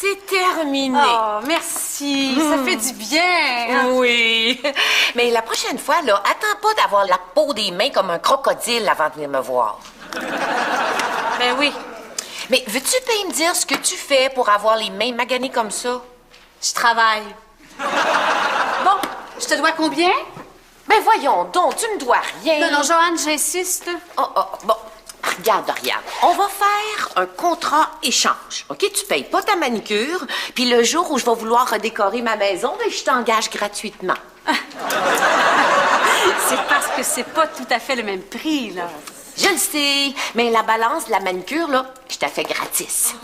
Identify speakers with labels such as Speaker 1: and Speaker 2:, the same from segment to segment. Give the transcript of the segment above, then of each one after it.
Speaker 1: C'est terminé.
Speaker 2: Oh, merci. Ça fait du bien.
Speaker 1: Oui. Mais la prochaine fois, là, attends pas d'avoir la peau des mains comme un crocodile avant de venir me voir.
Speaker 2: Ben oui.
Speaker 1: Mais veux-tu bien me dire ce que tu fais pour avoir les mains maganées comme ça?
Speaker 2: Je travaille. Bon, je te dois combien?
Speaker 1: Ben voyons donc, tu me dois rien.
Speaker 2: Non, Joanne, j'insiste.
Speaker 1: Oh, bon. Regarde. On va faire un contrat échange. OK? Tu payes pas ta manicure, puis le jour où je vais vouloir redécorer ma maison, ben, je t'engage gratuitement.
Speaker 2: C'est parce que c'est pas tout à fait le même prix, là.
Speaker 1: Je le sais, mais la balance de la manicure, là, je t'ai fait gratis.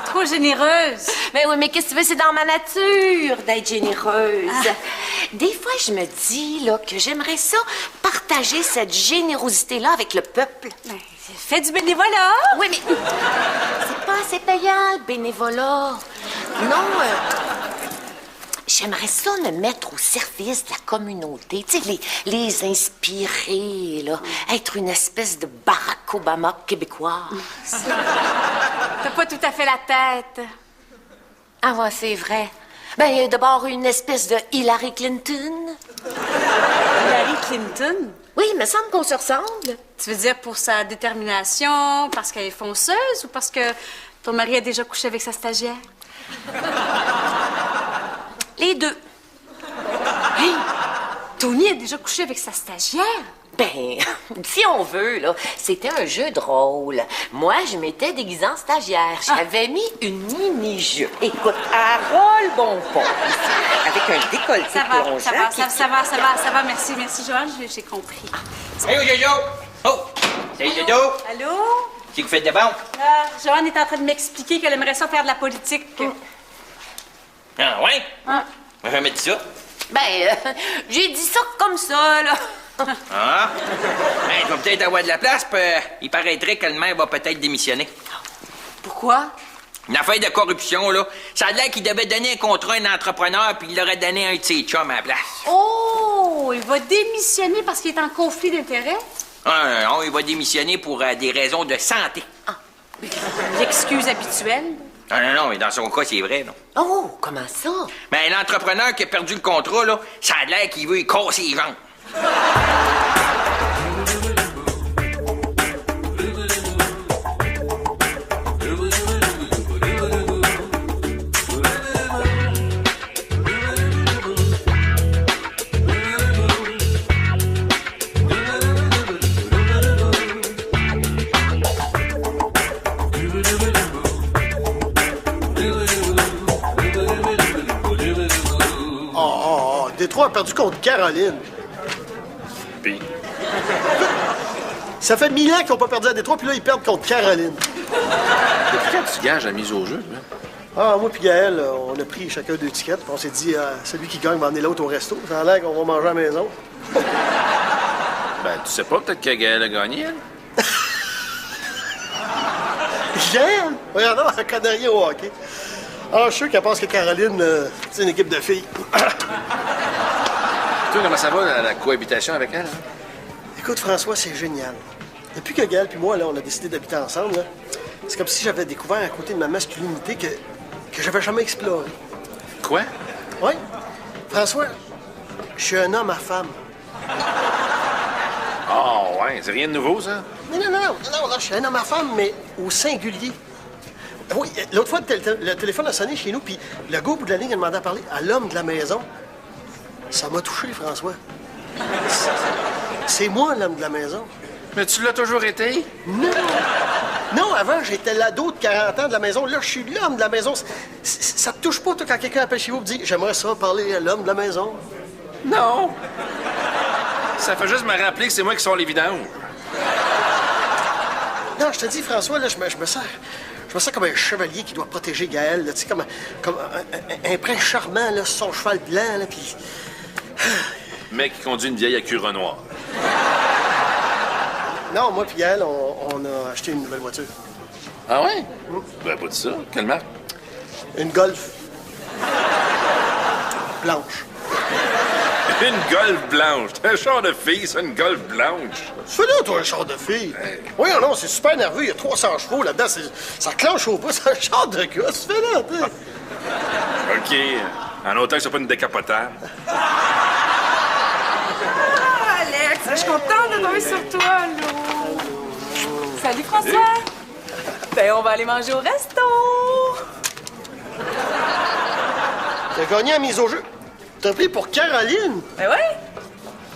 Speaker 2: Trop généreuse.
Speaker 1: Ben oui, mais qu'est-ce que tu veux? C'est dans ma nature d'être généreuse. Des fois, je me dis, là, que j'aimerais ça partager cette générosité-là avec le peuple.
Speaker 2: Ben, fais du bénévolat.
Speaker 1: Oui, mais c'est pas assez payant, le bénévolat. Non, j'aimerais ça me mettre au service de la communauté. Tu sais, les inspirer, là. Être une espèce de Barack Obama québécois.
Speaker 2: T'as pas tout à fait la tête.
Speaker 1: Ah ouais, c'est vrai. Ben, d'abord, une espèce de Hillary Clinton.
Speaker 2: Hillary Clinton?
Speaker 1: Oui, il me semble qu'on se ressemble.
Speaker 2: Tu veux dire pour sa détermination, parce qu'elle est fonceuse ou parce que ton mari a déjà couché avec sa stagiaire?
Speaker 1: Les deux.
Speaker 2: Hey! Tony a déjà couché avec sa stagiaire?
Speaker 1: Ben, si on veut, là, c'était un jeu de rôle. Moi, je m'étais déguisée en stagiaire. J'avais mis une mini-jupe. Écoute, Harold Bonpont, avec un décolleté
Speaker 2: Ça va,
Speaker 1: plongeant.
Speaker 2: ça va. Merci, Joanne, j'ai compris.
Speaker 3: Hey, Jojo! Oh! Salut, Jojo!
Speaker 2: Allô?
Speaker 3: C'est que vous faites de bon?
Speaker 2: Joanne est en train de m'expliquer qu'elle aimerait ça faire de la politique.
Speaker 3: Ah, ouais?
Speaker 2: Ah.
Speaker 3: On va mettre ça.
Speaker 1: Ben, j'ai dit ça comme ça, là.
Speaker 3: Ah? Ben, il va peut-être avoir de la place, puis il paraîtrait que le maire va peut-être démissionner.
Speaker 2: Pourquoi?
Speaker 3: Une affaire de corruption, là. Ça a l'air qu'il devait donner un contrat à un entrepreneur, puis il l'aurait donné à un de ses chums à la place.
Speaker 2: Oh! Il va démissionner parce qu'il est en conflit d'intérêts?
Speaker 3: Ah, non, il va démissionner pour des raisons de santé.
Speaker 2: L'excuse habituelle?
Speaker 3: Non, mais dans son cas, c'est vrai, non?
Speaker 1: Oh, comment ça?
Speaker 3: Ben, l'entrepreneur qui a perdu le contrat, là, ça a l'air qu'il veut y casser les jambes.
Speaker 4: Détroit a perdu contre Caroline.
Speaker 5: Puis?
Speaker 4: Ça fait 1000 ans qu'ils n'ont pas perdu à Détroit, puis là, ils perdent contre Caroline.
Speaker 5: Depuis quand tu gages la mise au jeu, là?
Speaker 4: Ah, moi puis Gaël, on a pris chacun 2 tickets, puis on s'est dit, celui qui gagne va emmener l'autre au resto. Ça a l'air qu'on va manger à la maison.
Speaker 5: Ben, tu sais pas, peut-être que Gaël a gagné, elle?
Speaker 4: Gaël? Regardons, elle connaît rien au hockey. Ah, je suis sûr qu'elle pense que Caroline, c'est une équipe de filles.
Speaker 5: Toi, comment ça va, la cohabitation avec elle? Hein?
Speaker 4: Écoute, François, c'est génial. Depuis que Gaël puis moi, là, on a décidé d'habiter ensemble, là, c'est comme si j'avais découvert un côté de ma masculinité que j'avais jamais exploré.
Speaker 5: Quoi?
Speaker 4: Oui. François, je suis un homme à femme.
Speaker 5: Oh, ouais, c'est rien de nouveau, ça?
Speaker 4: Non, je suis un homme à femme, mais au singulier. Oui, l'autre fois, le téléphone a sonné chez nous, puis le gars au bout de la ligne a demandé à parler à l'homme de la maison. Ça m'a touché, François. C'est moi, l'homme de la maison.
Speaker 5: Mais tu l'as toujours été?
Speaker 4: Non! Non, avant, j'étais l'ado de 40 ans de la maison. Là, je suis l'homme de la maison. Ça te touche pas, toi, quand quelqu'un appelle chez vous et dit « J'aimerais ça parler à l'homme de la maison. »
Speaker 5: Non! Ça fait juste me rappeler que c'est moi qui sors les vidanges.
Speaker 4: Non, je te dis, François, là, je me sens comme un chevalier qui doit protéger Gaël, tu sais, comme un prince charmant, là, sur son cheval blanc, là, puis...
Speaker 5: Mec qui conduit une vieille Acura noire.
Speaker 4: Non, moi puis Gaël, on a acheté une nouvelle voiture.
Speaker 5: Ah ouais? Ben, pas dit ça. Quelle marque?
Speaker 4: Une Golf. Blanche.
Speaker 5: Une golf blanche. Un char de fille, c'est une golf blanche.
Speaker 4: Tu fais là, toi, un char de fille? Oui, non, c'est super nerveux. Il y a 300 chevaux là-dedans. Ça clenche au bout. C'est un char de gars. Tu fais là, tu sais.
Speaker 5: OK. En autant que ce soit pas une décapotable.
Speaker 6: Alex, je suis contente de tomber sur toi, là. Salut, François. Ben, on va aller manger au resto.
Speaker 4: T'as gagné la mise au jeu. T'as pris pour Caroline.
Speaker 6: Ben oui.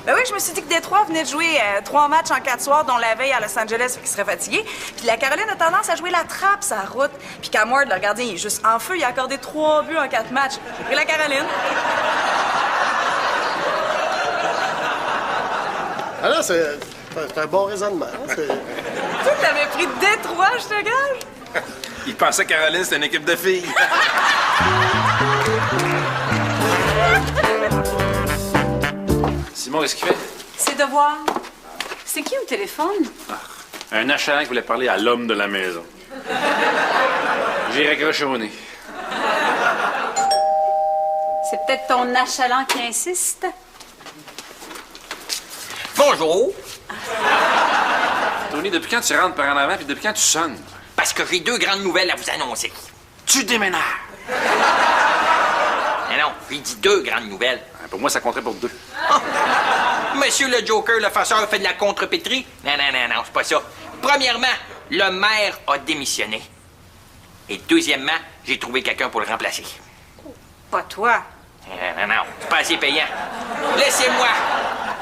Speaker 6: Ben oui, je me suis dit que Détroit venait de jouer 3 matchs en 4 soirs, dont la veille à Los Angeles, fait qu'il serait fatigué. Puis la Caroline a tendance à jouer la trappe sa route. Puis Camward, le gardien, il est juste en feu. Il a accordé 3 buts en 4 matchs. J'ai pris la Caroline.
Speaker 4: Ah là, c'est un bon raisonnement. Hein,
Speaker 6: Toi, t'avais pris Détroit, je te gage.
Speaker 5: Il pensait que Caroline, c'était une équipe de filles.
Speaker 7: Simon, qu'est-ce qu'il fait?
Speaker 2: C'est de voir. C'est qui au téléphone?
Speaker 7: Un achalant qui voulait parler à l'homme de la maison. J'ai raccroché au nez.
Speaker 2: C'est peut-être ton achalant qui insiste?
Speaker 3: Bonjour.
Speaker 7: Tony, depuis quand tu rentres par en avant puis depuis quand tu sonnes?
Speaker 3: Parce que j'ai 2 grandes nouvelles à vous annoncer.
Speaker 7: Tu déménages!
Speaker 3: Mais non, j'ai dit 2 grandes nouvelles.
Speaker 7: Pour moi, ça compterait pour 2.
Speaker 3: Monsieur le Joker, le farceur, fait de la contrepétrie? Non, c'est pas ça. Premièrement, le maire a démissionné. Et deuxièmement, j'ai trouvé quelqu'un pour le remplacer.
Speaker 6: Pas toi.
Speaker 3: Non, c'est pas assez payant. Laissez-moi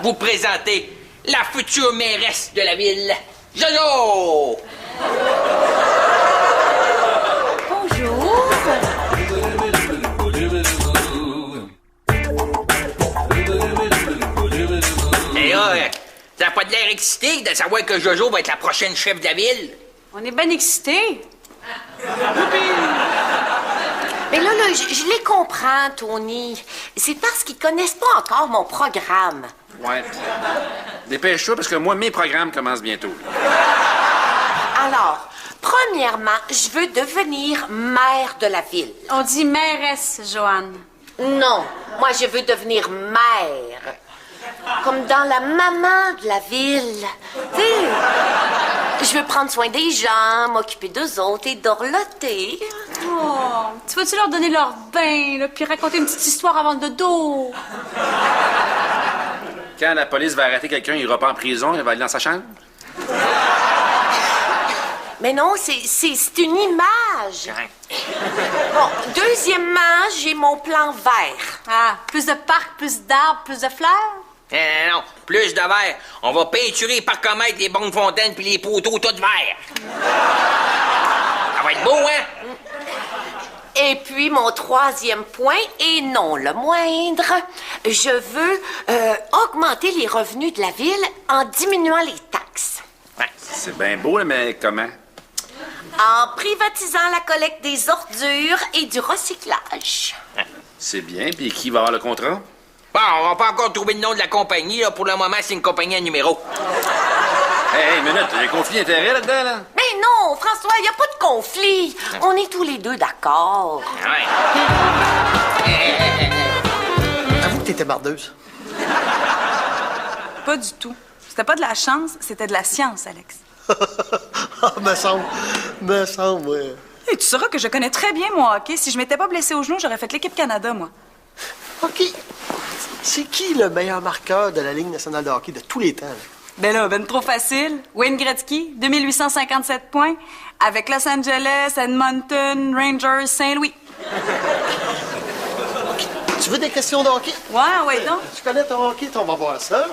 Speaker 3: vous présenter la future mairesse de la ville, Jojo!
Speaker 2: Bonjour.
Speaker 3: Et là, ça n'a pas de l'air excité de savoir que Jojo va être la prochaine chef de la ville?
Speaker 2: On est bien excités.
Speaker 1: Mais là, je les comprends, Tony. C'est parce qu'ils connaissent pas encore mon programme.
Speaker 7: Ouais. Dépêche-toi parce que moi, mes programmes commencent bientôt.
Speaker 1: Alors, premièrement, je veux devenir maire de la ville.
Speaker 2: On dit mairesse, Joanne.
Speaker 1: Non, moi, je veux devenir mère. Comme dans la maman de la ville. Tu sais, je veux prendre soin des gens, m'occuper d'eux autres et dorloter.
Speaker 2: Oh, tu vas-tu leur donner leur bain, là, puis raconter une petite histoire avant le dodo?
Speaker 7: Quand la police va arrêter quelqu'un, il ira pas en prison, il va aller dans sa chambre.
Speaker 1: Mais non, c'est une image. Bon, deuxièmement, j'ai mon plan vert.
Speaker 2: Ah, plus de parcs, plus d'arbres, plus de fleurs?
Speaker 3: Non, plus de verre. On va peinturer par comète les bonnes fontaines puis les poteaux tout verts. Ça va être beau, hein?
Speaker 1: Et puis, mon troisième point, et non le moindre, je veux augmenter les revenus de la ville en diminuant les taxes.
Speaker 3: Ouais.
Speaker 7: C'est bien beau, là, mais comment?
Speaker 1: En privatisant la collecte des ordures et du recyclage.
Speaker 7: C'est bien, puis qui va avoir le contrat?
Speaker 3: Bon, on va pas encore trouver le nom de la compagnie. Là. Pour le moment, c'est une compagnie à numéro.
Speaker 7: Hey, minute, il y a un conflit d'intérêt là-dedans, là?
Speaker 1: Mais non, François, il n'y a pas de conflit. On est tous les deux d'accord.
Speaker 3: Ouais.
Speaker 4: Avoue que t'étais mardeuse.
Speaker 6: Pas du tout. C'était pas de la chance, c'était de la science, Alex.
Speaker 4: Ah, me semble, ouais.
Speaker 6: Et tu sauras que je connais très bien mon hockey. Si je m'étais pas blessée au genou, j'aurais fait l'équipe Canada, moi.
Speaker 4: OK. C'est qui le meilleur marqueur de la Ligue nationale de hockey de tous les temps? Là?
Speaker 6: Ben là, ben trop facile. Wayne Gretzky, 2857 points, avec Los Angeles, Edmonton, Rangers, Saint-Louis.
Speaker 4: Tu veux des questions de hockey?
Speaker 6: Ouais, donc.
Speaker 4: Tu connais ton hockey? On va voir ça.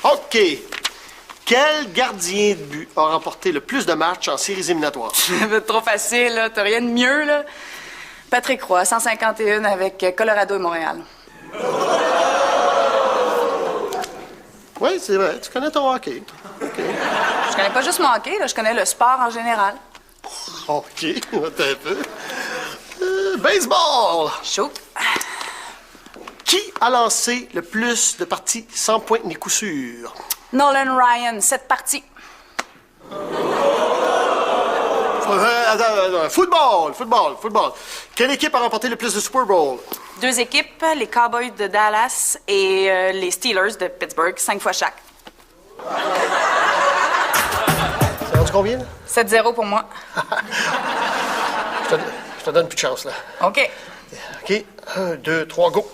Speaker 4: OK. Quel gardien de but a remporté le plus de matchs en séries éliminatoires?
Speaker 6: Trop facile, là. T'as rien de mieux, là. Patrick Roy, 151 avec Colorado et Montréal.
Speaker 4: Oui, c'est vrai. Tu connais ton hockey. OK.
Speaker 6: Je connais pas juste mon hockey, là. Je connais le sport en général.
Speaker 4: OK. Attends un peu. Baseball.
Speaker 6: Chaud.
Speaker 4: Qui a lancé le plus de parties sans points ni coup sûr?
Speaker 6: Nolan Ryan, 7 parties.
Speaker 4: Football. Quelle équipe a remporté le plus de Super Bowl?
Speaker 6: 2 équipes, les Cowboys de Dallas et les Steelers de Pittsburgh, 5 fois chaque.
Speaker 4: C'est rendu combien, là?
Speaker 6: 7-0 pour moi.
Speaker 4: Je te donne plus de chance, là.
Speaker 6: OK.
Speaker 4: OK. 1, 2, 3, go.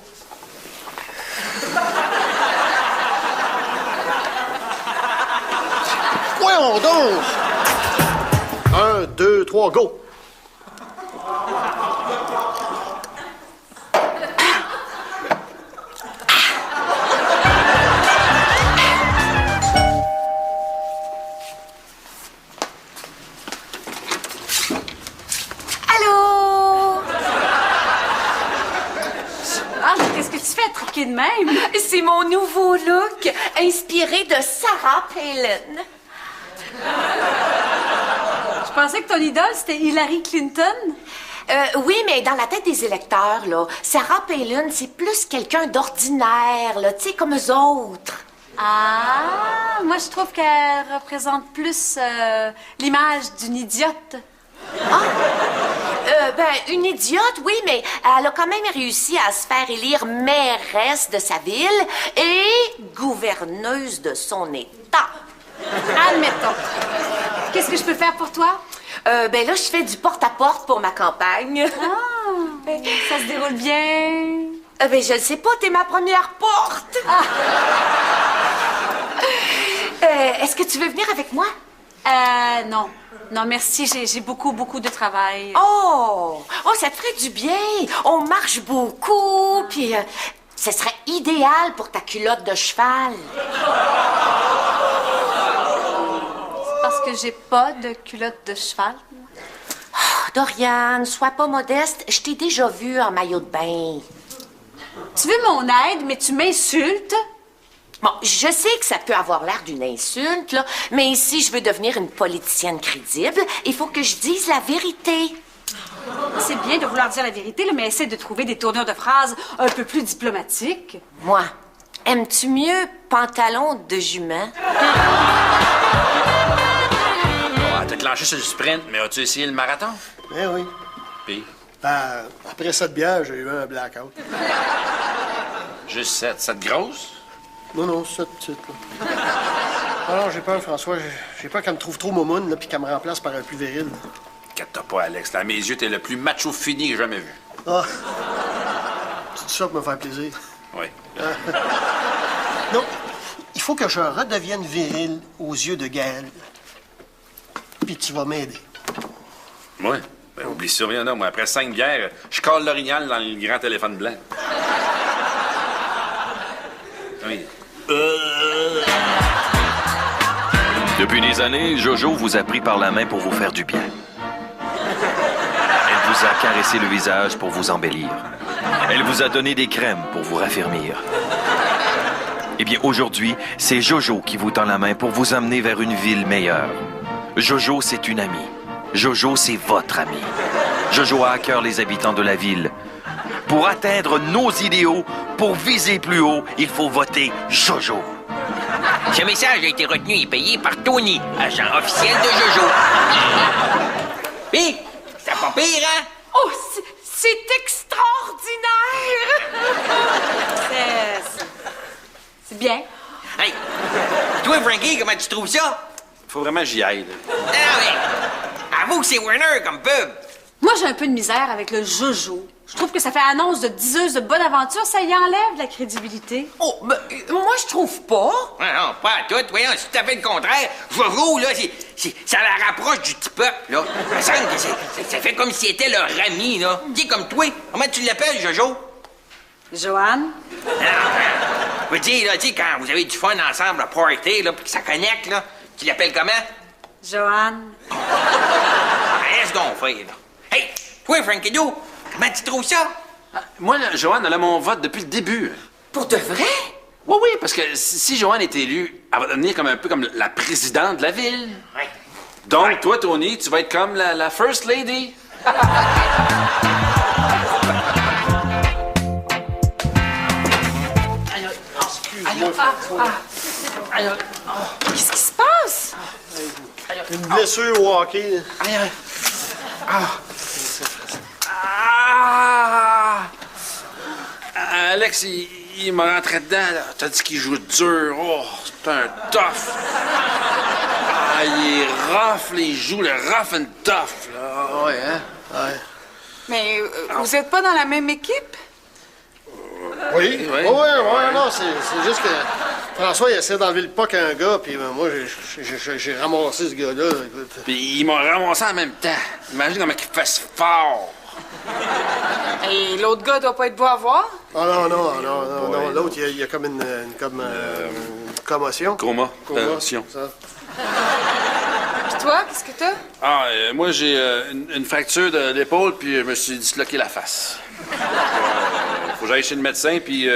Speaker 4: Voyons donc! 1, 2, 3, go!
Speaker 1: Allô?
Speaker 2: Ah, qu'est-ce que tu fais à traquer de même?
Speaker 1: C'est mon nouveau look, inspiré de Sarah Palin.
Speaker 2: Je pensais que ton idole, c'était Hillary Clinton.
Speaker 1: Oui, mais dans la tête des électeurs, là, Sarah Palin, c'est plus quelqu'un d'ordinaire, là, tu sais, comme eux autres.
Speaker 2: Ah, moi, je trouve qu'elle représente plus l'image d'une idiote.
Speaker 1: Une idiote, oui, mais elle a quand même réussi à se faire élire mairesse de sa ville et gouverneuse de son État.
Speaker 2: Admettons. Qu'est-ce que je peux faire pour toi?
Speaker 1: Là, je fais du porte-à-porte pour ma campagne.
Speaker 2: Ah, ça se déroule bien.
Speaker 1: Je ne sais pas, t'es ma première porte. Est-ce que tu veux venir avec moi?
Speaker 2: Non. Non, merci, j'ai beaucoup de travail.
Speaker 1: Oh, ça te ferait du bien. On marche beaucoup, puis ce serait idéal pour ta culotte de cheval.
Speaker 2: Parce que j'ai pas de culotte de cheval.
Speaker 1: Doriane, sois pas modeste. Je t'ai déjà vu en maillot de bain.
Speaker 2: Tu veux mon aide, mais tu m'insultes?
Speaker 1: Bon, je sais que ça peut avoir l'air d'une insulte, là, mais si je veux devenir une politicienne crédible, il faut que je dise la vérité.
Speaker 2: C'est bien de vouloir dire la vérité, là, mais essaie de trouver des tournures de phrases un peu plus diplomatiques.
Speaker 1: Moi, aimes-tu mieux pantalon de jument?
Speaker 7: T'as clenché sur le sprint, mais as-tu essayé le marathon?
Speaker 4: Eh oui.
Speaker 7: Puis,
Speaker 4: Après 7 bières, j'ai eu un blackout.
Speaker 7: juste 7. 7 grosses?
Speaker 4: Non, 7 petites, là. Alors, j'ai peur, François. J'ai peur qu'elle me trouve trop momoune, là, puis qu'elle me remplace par un plus viril.
Speaker 7: Inquiète-toi pas, Alex. Là, à mes yeux, t'es le plus macho fini que j'ai jamais vu.
Speaker 4: Ah! Tu dis ça pour me faire plaisir.
Speaker 7: Oui.
Speaker 4: Non, il faut que je redevienne viril aux yeux de Gaël. Puis tu vas m'aider.
Speaker 7: Moi? Ben, oublie ça, rien, non. Moi, après 5 bières, je colle l'orignal dans le grand téléphone blanc. Oui.
Speaker 8: Depuis des années, Jojo vous a pris par la main pour vous faire du bien. Elle vous a caressé le visage pour vous embellir. Elle vous a donné des crèmes pour vous raffermir. Eh bien, aujourd'hui, c'est Jojo qui vous tend la main pour vous amener vers une ville meilleure. Jojo, c'est une amie. Jojo, c'est votre amie. Jojo a à cœur les habitants de la ville. Pour atteindre nos idéaux, pour viser plus haut, il faut voter Jojo.
Speaker 3: Ce message a été retenu et payé par Tony, agent officiel de Jojo. Pis, c'est pas pire, hein?
Speaker 1: Oh, c'est extraordinaire!
Speaker 2: C'est bien.
Speaker 3: Hey, toi, Frankie, comment tu trouves ça?
Speaker 7: Faut vraiment que j'y aille, là.
Speaker 3: Ah oui, avoue que c'est Warner comme pub.
Speaker 2: Moi, j'ai un peu de misère avec le Jojo. Je trouve que ça fait annonce de diseuse de bonne aventure, ça y enlève la crédibilité.
Speaker 1: Oh, moi, je trouve pas.
Speaker 3: Non, pas à tout. Voyons, c'est tout à fait le contraire. Jojo, là, ça la rapproche du petit peuple, là. Ça semble que ça fait comme si c'était leur ami, là. Dis comme toi. Comment tu l'appelles, Jojo?
Speaker 2: Joanne?
Speaker 3: Je veux dire, là, tu sais, quand vous avez du fun ensemble à party, là, puis que ça connecte, là, tu l'appelles comment?
Speaker 2: Joanne.
Speaker 3: Reste donc, frère, là. Hey, toi, Frankie Doo, comment tu trouves ça?
Speaker 7: Moi, là, Joanne, elle a mon vote depuis le début.
Speaker 1: Pour de vrai?
Speaker 7: Oui, oui, parce que si Joanne est élue, elle va devenir comme un peu comme la présidente de la ville.
Speaker 3: Ouais.
Speaker 7: Donc,
Speaker 3: Ouais.
Speaker 7: toi, Tony, tu vas être comme la First Lady.
Speaker 1: Qu'est-ce qui se passe?
Speaker 4: Une blessure au hockey.
Speaker 7: Aïe, aïe.
Speaker 5: Ah! Alex, il m'a rentré dedans, là. T'as dit qu'il joue dur. Oh, c'est un tough. Ah, il est rough, là. Il joue le rough and tough, là. Ouais, hein?
Speaker 4: Ouais.
Speaker 6: Mais vous êtes pas dans la même équipe?
Speaker 4: Oui?
Speaker 5: Oui.
Speaker 4: Ouais, non, c'est juste que François, il essaie d'enlever le puck à un gars, puis moi, j'ai ramassé ce gars-là, écoute.
Speaker 5: Puis ils m'ont ramassé en même temps. Imagine comment il fasse fort.
Speaker 6: Et l'autre gars doit pas être beau à voir?
Speaker 4: Ah non, l'autre, il y a comme une commotion.
Speaker 5: Coma.
Speaker 4: Coma,
Speaker 5: Sion.
Speaker 4: ça.
Speaker 6: Puis toi, qu'est-ce que t'as?
Speaker 5: Ah, moi, j'ai une fracture de l'épaule, puis je me suis disloqué la face. Faut que j'aille chez le médecin, puis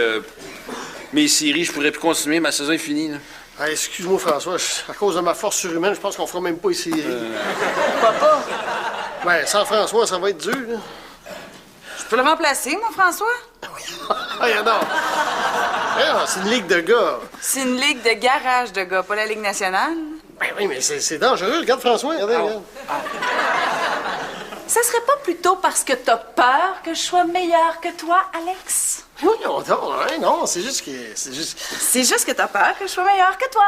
Speaker 5: mes séries, je pourrais plus continuer. Ma saison est finie, là.
Speaker 4: Ah, excuse-moi, François, à cause de ma force surhumaine, je pense qu'on fera même pas ici.
Speaker 6: Pourquoi pas?
Speaker 4: Ben, sans François, ça va être dur, là.
Speaker 6: Je peux le remplacer, moi, François?
Speaker 4: Ah, non. C'est une ligue de gars.
Speaker 6: C'est une ligue de garage de gars, pas la Ligue nationale.
Speaker 4: Ben oui, mais c'est dangereux. Regarde François, regarde.
Speaker 6: Ça serait pas plutôt parce que t'as peur que je sois meilleure que toi, Alex?
Speaker 4: Oui, non, c'est juste que...
Speaker 6: C'est juste que t'as peur que je sois meilleure que toi.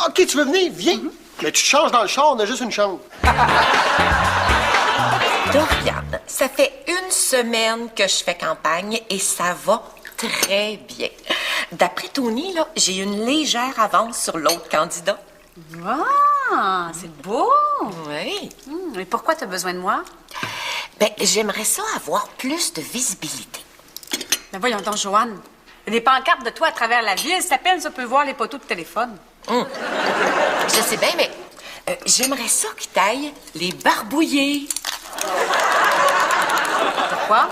Speaker 4: OK, tu veux venir? Viens. Mais tu te changes dans le char, on a juste une chambre.
Speaker 1: Dorian, ça fait une semaine que je fais campagne et ça va très bien. D'après Tony, là, j'ai une légère avance sur l'autre candidat.
Speaker 2: Ah, c'est beau.
Speaker 1: Oui.
Speaker 2: Et pourquoi t'as besoin de moi?
Speaker 1: Ben, j'aimerais ça avoir plus de visibilité.
Speaker 2: Ben voyons donc, Joanne. Il y a des pancartes de toi à travers la ville. Si à peine ça peut voir les poteaux de téléphone.
Speaker 1: Je sais bien, mais j'aimerais ça que t'ailles les barbouiller.
Speaker 2: Pourquoi?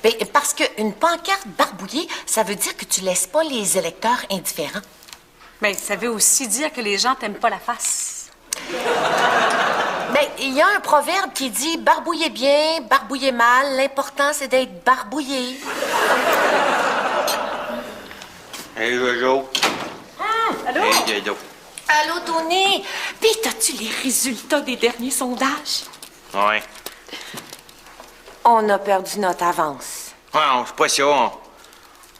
Speaker 1: Ben, parce qu'une pancarte barbouillée, ça veut dire que tu laisses pas les électeurs indifférents.
Speaker 2: Ben, ça veut aussi dire que les gens t'aiment pas la face.
Speaker 1: Ben, il y a un proverbe qui dit « Barbouillez bien, barbouillez mal, l'important c'est d'être barbouillé. »
Speaker 3: Hey, Jojo.
Speaker 2: Allô?
Speaker 3: Hey, Dodo.
Speaker 1: Allô, Tony? Puis, as-tu les résultats des derniers sondages?
Speaker 3: Ouais.
Speaker 1: On a perdu notre avance.
Speaker 3: Ouais, c'est pas ça.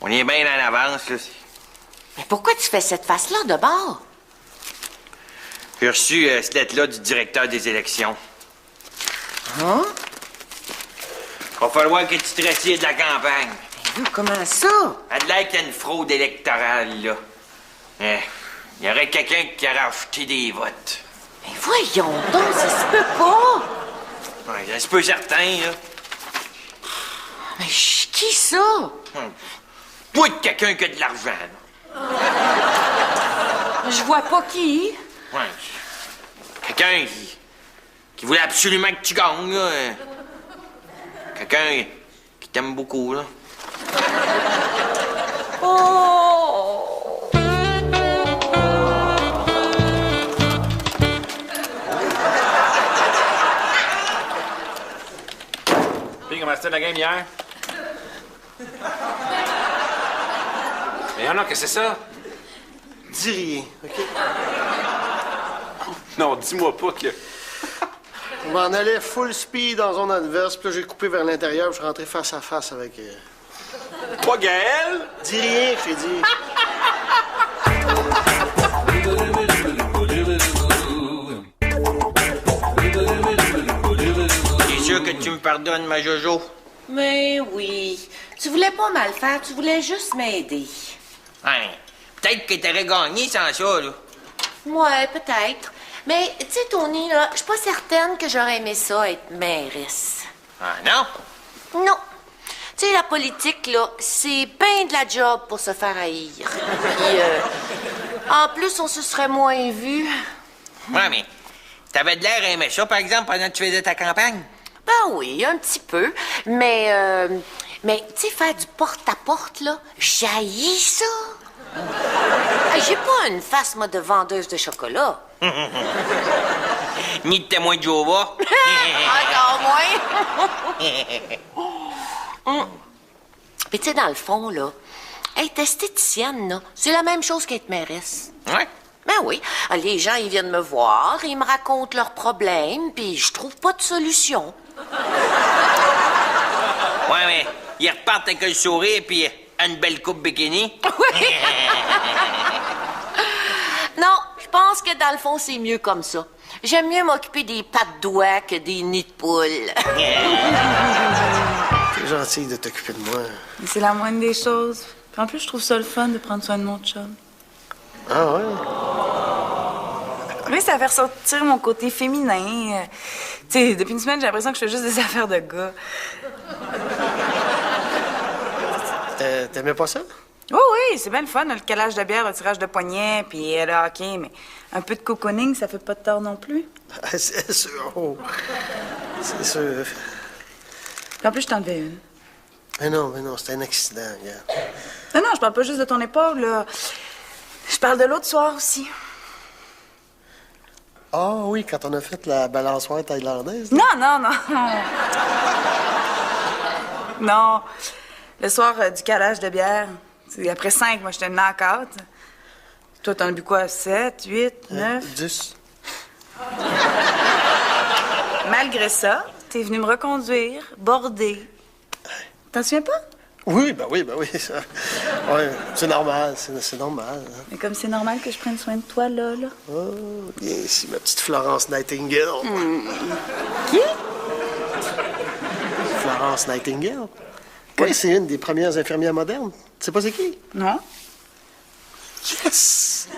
Speaker 3: On est bien en avance, là.
Speaker 1: Mais pourquoi tu fais cette face-là de bord?
Speaker 3: J'ai reçu cette lettre-là du directeur des élections.
Speaker 1: Hein?
Speaker 3: Va falloir que tu te retires de la campagne.
Speaker 1: Mais comment ça?
Speaker 3: Elle a l'air qu'il y a une fraude électorale, là. Il y aurait quelqu'un qui aurait acheté des votes.
Speaker 1: Mais voyons donc, ça se peut pas!
Speaker 3: Ouais, ça se peut certain, là.
Speaker 1: Mais qui ça?
Speaker 3: Pas de quelqu'un qui a de l'argent, là.
Speaker 2: Je vois pas qui.
Speaker 3: Ouais. Quelqu'un qui voulait absolument que tu gagnes, là. Quelqu'un qui t'aime beaucoup, là.
Speaker 1: Oh!
Speaker 5: Puis, comment c'était la game hier? Mais non, qu'est-ce que c'est ça?
Speaker 4: Dis rien, OK?
Speaker 5: Non, dis-moi pas que...
Speaker 4: Je m'en allais full speed dans zone adverse, puis là, j'ai coupé vers l'intérieur, puis je suis rentré face à face avec...
Speaker 5: Pas Gaël?
Speaker 4: Dis rien, je t'ai dit.
Speaker 3: T'es sûr que tu me pardonnes, ma Jojo?
Speaker 1: Mais oui. Tu voulais pas mal faire, tu voulais juste m'aider.
Speaker 3: Hein, peut-être que t'aurais gagné sans ça, là.
Speaker 1: Ouais, peut-être. Mais, tu sais, Tony, là, je suis pas certaine que j'aurais aimé ça être mairesse.
Speaker 3: Ah, non?
Speaker 1: Non. Tu sais, la politique, là, c'est bien de la job pour se faire haïr. Puis, en plus, on se serait moins vu.
Speaker 3: Ouais, mais t'avais de l'air à aimer ça, par exemple, pendant que tu faisais ta campagne?
Speaker 1: Ben oui, un petit peu. Mais tu sais, faire du porte-à-porte, là, j'haïs ça. Hey, j'ai pas une face, moi, de vendeuse de chocolat.
Speaker 3: Ni de témoin de Jéhovah.
Speaker 1: Encore moins. Puis tu sais, dans le fond, là, être esthéticienne, là, c'est la même chose qu'être mairesse.
Speaker 3: Ouais?
Speaker 1: Ben oui. Les gens, ils viennent me voir, ils me racontent leurs problèmes, puis je trouve pas de solution.
Speaker 3: Ouais, mais ils repartent avec le sourire puis une belle coupe bikini.
Speaker 1: Oui. Non, je pense que dans le fond, c'est mieux comme ça. J'aime mieux m'occuper des pattes d'oie que des nids de poule.
Speaker 4: C'est gentil de t'occuper de moi.
Speaker 6: Mais c'est la moindre des choses. Puis en plus, je trouve ça le fun de prendre soin de mon chum.
Speaker 4: Ah ouais?
Speaker 6: Oui, ça fait ressortir mon côté féminin. Tu sais, depuis une semaine, j'ai l'impression que je fais juste des affaires de gars.
Speaker 4: T'aimais pas ça?
Speaker 6: Oh oui, c'est bien le fun, le calage de bière, le tirage de poignet, puis le hockey, mais un peu de cocooning, ça fait pas de tort non plus.
Speaker 4: C'est sûr. Oh. C'est sûr.
Speaker 6: Puis en plus, je t'en devais une.
Speaker 4: Mais non, c'était un accident, regarde.
Speaker 6: Non, je parle pas juste de ton épaule, là. Je parle de l'autre soir aussi.
Speaker 4: Ah oui, quand on a fait la balançoire thaïlandaise.
Speaker 6: Non. Non. Le soir du calage de bière. Après 5, moi, j'étais une knock-out. Toi, t'en as bu quoi? 7, 8, 9?
Speaker 4: 10.
Speaker 6: Malgré ça, t'es venu me reconduire, border. T'en souviens pas?
Speaker 4: Oui. Ça. Ouais, c'est normal, c'est normal. Hein.
Speaker 6: Mais comme c'est normal que je prenne soin de toi, là.
Speaker 4: Oh, viens ici, ma petite Florence Nightingale.
Speaker 6: Qui?
Speaker 4: Florence Nightingale? Oui, c'est une des premières infirmières modernes. Tu sais pas c'est qui?
Speaker 6: Non.
Speaker 4: Yes!